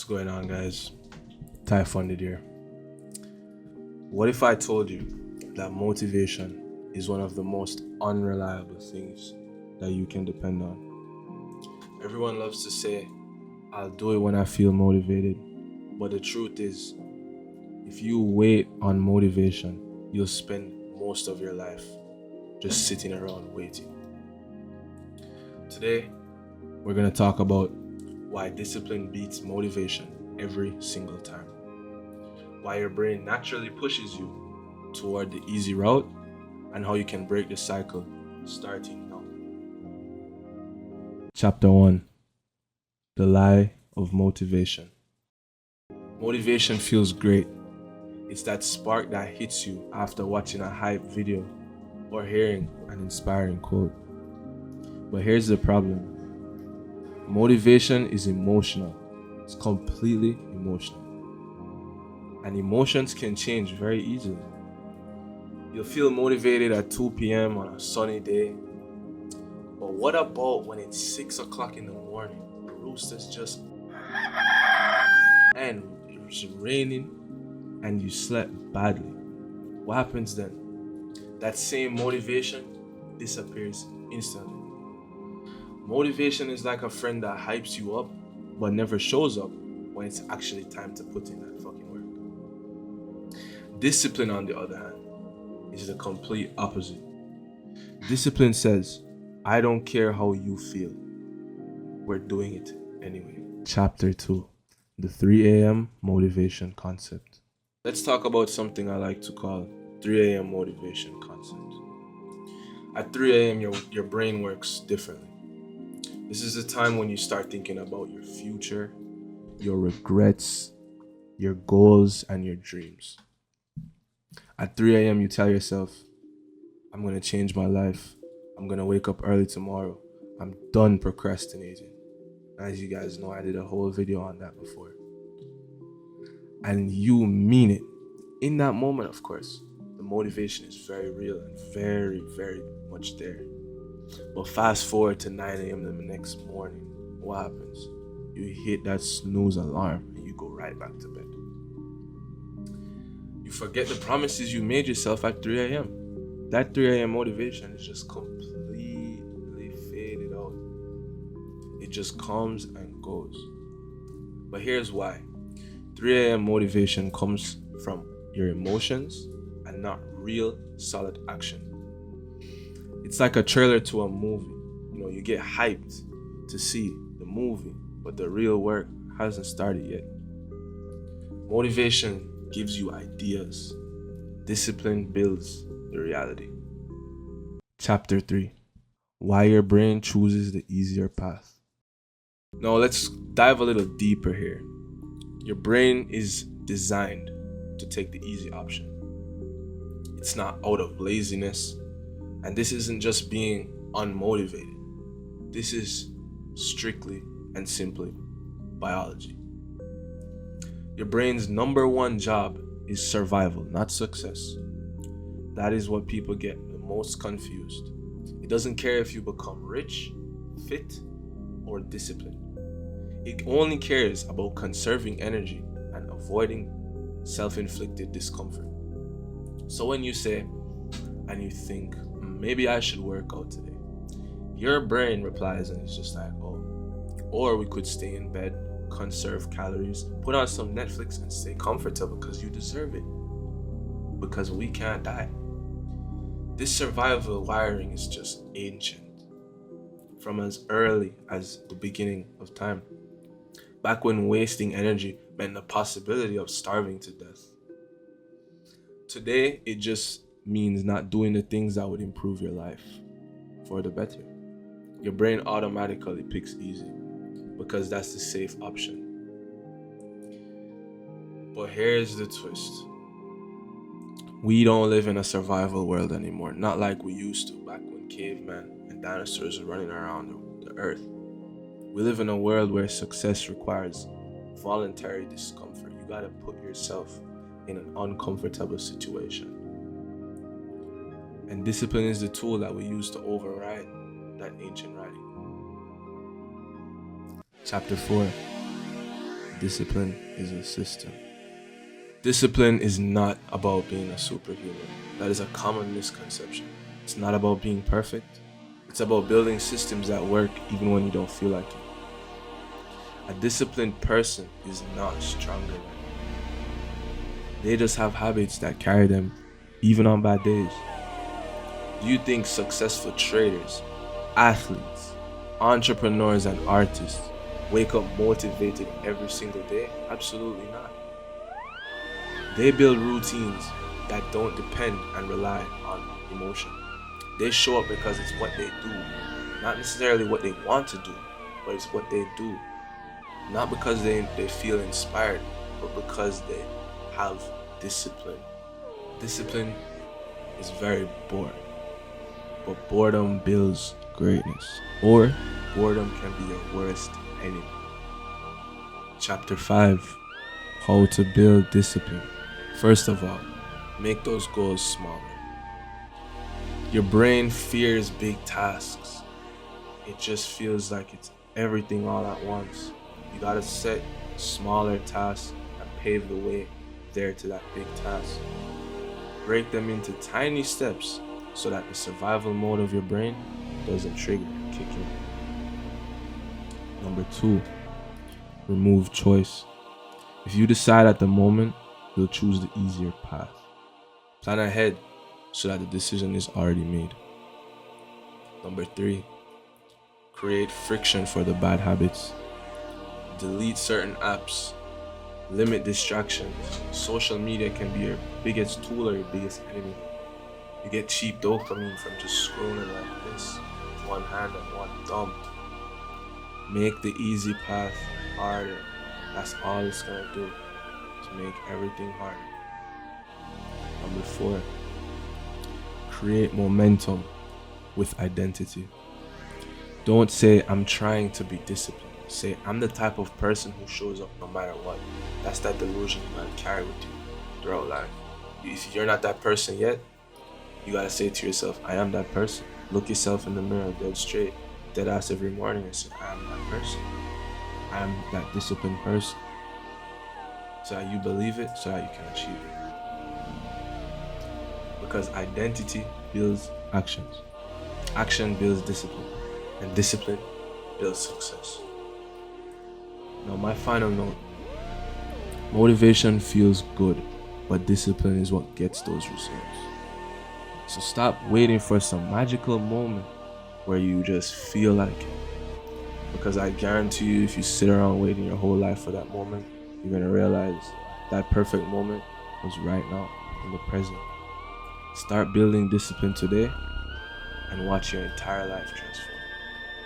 going on, guys? Tyfunded here. What if I told you that motivation is one of the most unreliable things that you can depend on? Everyone loves to say, I'll do it when I feel motivated. But the truth is, if you wait on motivation, you'll spend most of your life just sitting around waiting. Today, we're going to talk about why discipline beats motivation every single time. Why your brain naturally pushes you toward the easy route, and how you can break the cycle starting now. Chapter 1: The Lie of Motivation. Motivation feels great. It's that spark that hits you after watching a hype video or hearing an inspiring quote. But here's the problem. Motivation is emotional. It's completely emotional. And emotions can change very easily. You'll feel motivated at 2 p.m. on a sunny day. But what about when it's 6 o'clock in the morning? The rooster's just... and it's raining and you slept badly. What happens then? That same motivation disappears instantly. Motivation is like a friend that hypes you up but never shows up when it's actually time to put in that fucking work. Discipline, on the other hand, is the complete opposite. Discipline says, I don't care how you feel. We're doing it anyway. Chapter 2: The 3 a.m. motivation concept. Let's talk about something I like to call 3 a.m. motivation concept. At 3 a.m. your brain works differently. This is the time when you start thinking about your future, your regrets, your goals, and your dreams. At 3 a.m. you tell yourself, I'm going to change my life. I'm going to wake up early tomorrow. I'm done procrastinating. As you guys know, I did a whole video on that before. And you mean it. In that moment, of course, the motivation is very real and very, very much there. But fast forward to 9 a.m. the next morning, what happens? You hit that snooze alarm and you go right back to bed. You forget the promises you made yourself at 3 a.m. That 3 a.m. motivation is just completely faded out. It just comes and goes. But here's why. 3 a.m. motivation comes from your emotions and not real solid action. It's like a trailer to a movie. You get hyped to see the movie, but the real work hasn't started yet. Motivation gives you ideas. Discipline builds the reality. Chapter 3: Why your brain chooses the easier path. Now let's dive a little deeper here. Your brain is designed to take the easy option. It's not out of laziness. And this isn't just being unmotivated. This is strictly and simply biology. Your brain's number one job is survival, not success. That is what people get the most confused. It doesn't care if you become rich, fit, or disciplined. It only cares about conserving energy and avoiding self-inflicted discomfort. So when you say, and you think, maybe I should work out today, your brain replies and it's just like, oh. Or we could stay in bed, conserve calories, put on some Netflix and stay comfortable because you deserve it. Because we can't die. This survival wiring is just ancient. From as early as the beginning of time. Back when wasting energy meant the possibility of starving to death. Today, it just means not doing the things that would improve your life for the better. Your brain automatically picks easy because that's the safe option. But here's the twist. We don't live in a survival world anymore, not like we used to back when cavemen and dinosaurs were running around the earth. We live in a world where success requires voluntary discomfort. You gotta put yourself in an uncomfortable situation. And discipline is the tool that we use to override that ancient writing. Chapter 4: Discipline is a system. Discipline is not about being a superhuman. That is a common misconception. It's not about being perfect. It's about building systems that work even when you don't feel like it. A disciplined person is not stronger than you. They just have habits that carry them even on bad days. Do you think successful traders, athletes, entrepreneurs, and artists wake up motivated every single day? Absolutely not. They build routines that don't depend and rely on emotion. They show up because it's what they do, not necessarily what they want to do, but it's what they do. Not because they feel inspired, but because they have discipline. Discipline is very boring, but boredom builds greatness, or boredom can be your worst enemy. Chapter 5: How to build discipline. First of all, make those goals smaller. Your brain fears big tasks. It just feels like it's everything all at once. You gotta set smaller tasks and pave the way there to that big task. Break them into tiny steps so that the survival mode of your brain doesn't trigger and kick in. Number 2, remove choice. If you decide at the moment, you'll choose the easier path. Plan ahead so that the decision is already made. Number 3, create friction for the bad habits. Delete certain apps. Limit distractions. Social media can be your biggest tool or your biggest enemy. You get cheap dopamine from just scrolling like this with one hand and one thumb. Make the easy path harder. That's all it's gonna do, to make everything harder. Number 4, create momentum with identity. Don't say, I'm trying to be disciplined. Say, I'm the type of person who shows up no matter what. That's that delusion you gotta carry with you throughout life. If you're not that person yet, you gotta say to yourself, I am that person. Look yourself in the mirror dead straight, dead ass every morning and say, I am that person. I am that disciplined person. So that you believe it, so that you can achieve it. Because identity builds actions. Action builds discipline. And discipline builds success. Now, my final note: motivation feels good, but discipline is what gets those results. So stop waiting for some magical moment where you just feel like it. Because I guarantee you, if you sit around waiting your whole life for that moment, you're gonna realize that perfect moment was right now, in the present. Start building discipline today and watch your entire life transform.